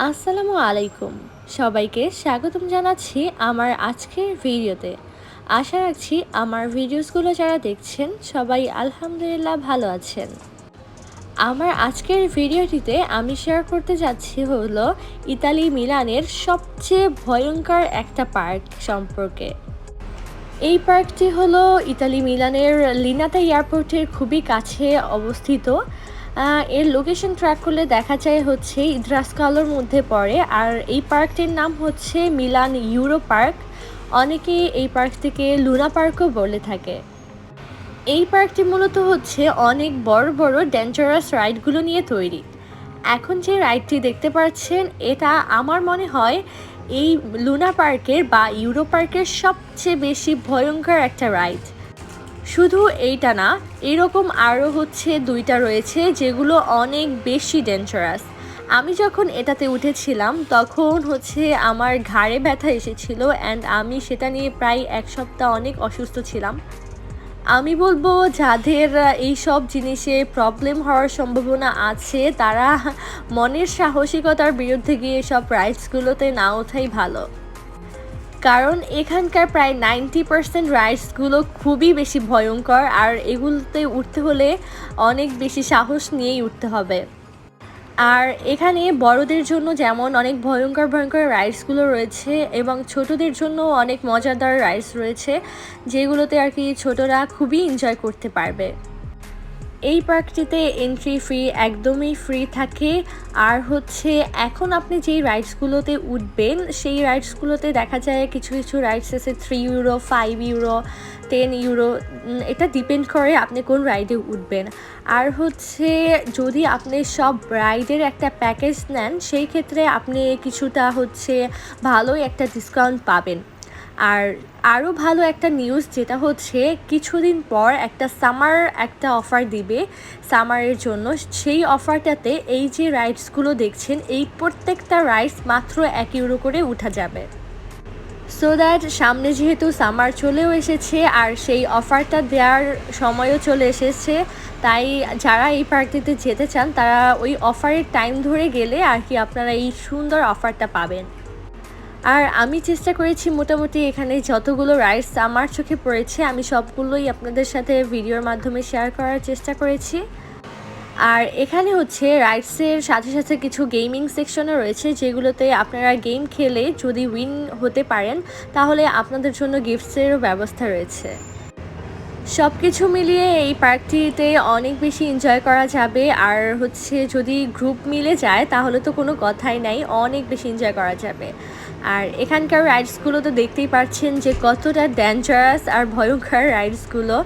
আসসালামু আলাইকুম। সবাইকে স্বাগতম জানাচ্ছি আমার আজকের ভিডিওতে। আশা রাখছি আমার ভিডিওসগুলো যারা দেখছেন সবাই আলহামদুলিল্লাহ ভালো আছেন। আমার আজকের ভিডিওটিতে আমি শেয়ার করতে যাচ্ছি হলো ইতালি মিলানের সবচেয়ে ভয়ঙ্কর একটা পার্ক সম্পর্কে। এই পার্কটি হলো ইতালি মিলানের লিনাতা এয়ারপোর্টের খুবই কাছে অবস্থিত। এর লোকেশন ট্র্যাক করলে দেখা যায় হচ্ছে ইদ্রাসকালোর মধ্যে পড়ে, আর এই পার্কটির নাম হচ্ছে মিলান ইউরো পার্ক। অনেকে এই পার্কটিকে লুনা পার্কও বলে থাকে। এই পার্কটি মূলত হচ্ছে অনেক বড় বড় ডেঞ্জারাস রাইডগুলো নিয়ে তৈরি। এখন যে রাইডটি দেখতে পাচ্ছেন এটা আমার মনে হয় এই লুনা পার্কের বা ইউরো পার্কের সবচেয়ে বেশি ভয়ঙ্কর একটা রাইড। শুধু এইটা না, এরকম আরও হচ্ছে দুইটা রয়েছে যেগুলো অনেক বেশি ডেঞ্জারাস। আমি যখন এটাতে উঠেছিলাম তখন হচ্ছে আমার ঘাড়ে ব্যথা এসেছিল অ্যান্ড আমি সেটা নিয়ে প্রায় এক সপ্তাহ অনেক অসুস্থ ছিলাম। আমি বলবো যাদের এই সব জিনিসে প্রবলেম হওয়ার সম্ভাবনা আছে তারা মনের সাহসিকতার বিরুদ্ধে গিয়ে সব রাইডসগুলোতে না ওঠাই ভালো, কারণ এখানকার প্রায় 90% রাইডসগুলো খুবই বেশি ভয়ঙ্কর, আর এগুলোতে উঠতে হলে অনেক বেশি সাহস নিয়েই উঠতে হবে। আর এখানে বড়দের জন্য যেমন অনেক ভয়ঙ্কর ভয়ঙ্কর রাইডসগুলো রয়েছে এবং ছোটদের জন্য অনেক মজাদার রাইডস রয়েছে যেগুলোতে আর কি ছোটরা খুবই এনজয় করতে পারবে। এই পার্কটিতে এন্ট্রি ফি একদমই ফ্রি থাকে। আর হচ্ছে এখন আপনি যেই রাইডসগুলোতে উঠবেন সেই রাইডসগুলোতে দেখা যায় কিছু কিছু রাইডস আছে 3 ইউরো, 5 ইউরো, 10 ইউরো। এটা ডিপেন্ড করে আপনি কোন রাইডে উঠবেন। আর হচ্ছে যদি আপনি সব রাইডের একটা প্যাকেজ নেন সেই ক্ষেত্রে আপনি কিছুটা হচ্ছে ভালোই একটা ডিসকাউন্ট পাবেন। আর আরও ভালো একটা নিউজ যেটা হচ্ছে কিছুদিন পর একটা অফার দিবে সামারের জন্য। সেই অফারটাতে এই যে রাইডসগুলো দেখছেন এই প্রত্যেকটা রাইডস মাত্র 1 ইউরো করে উঠা যাবে। সো দ্যাট সামনে যেহেতু সামার চলেও এসেছে আর সেই অফারটা দেওয়ার সময়ও চলে এসেছে, তাই যারা এই পার্কটিতে যেতে চান তারা ওই অফারের টাইম ধরে গেলে আর কি আপনারা এই সুন্দর অফারটা পাবেন। আর আমি চেষ্টা করেছি মোটামুটি এখানে যতগুলো রাইডস আমার চোখে পড়েছে আমি সবগুলোই আপনাদের সাথে ভিডিওর মাধ্যমে শেয়ার করার চেষ্টা করেছি। আর এখানে হচ্ছে রাইডসের সাথে সাথে কিছু গেমিং সেকশনও রয়েছে যেগুলোতে আপনারা গেম খেলে যদি উইন হতে পারেন তাহলে আপনাদের জন্য গিফটসেরও ব্যবস্থা রয়েছে। সব কিছু মিলিয়ে এই পার্কটিতে অনেক বেশি এনজয় করা যাবে। আর হচ্ছে যদি গ্রুপ মিলে যায় তাহলে তো কোনো কথাই নাই, অনেক বেশি এনজয় করা যাবে। আর এখানকার রাইডসগুলো তো দেখতেই পাচ্ছেন যে কতটা ডেঞ্জারাস আর ভয়ঙ্কর রাইডসগুলো।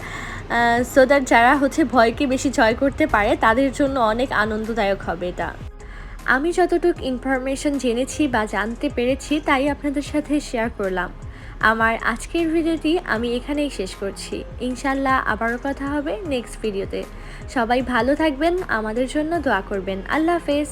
সো দ্যাট যারা হচ্ছে ভয়কে বেশি জয় করতে পারে তাদের জন্য অনেক আনন্দদায়ক হবে এটা। আমি যতটুকু ইনফরমেশন জেনেছি বা জানতে পেরেছি তাই আপনাদের সাথে শেয়ার করলাম। আমার আজকের ভিডিওটি আমি এখানেই শেষ করছি। ইনশাল্লাহ আবারও কথা হবে নেক্সট ভিডিওতে। সবাই ভালো থাকবেন, আমাদের জন্য দোয়া করবেন। আল্লাহ হাফেজ।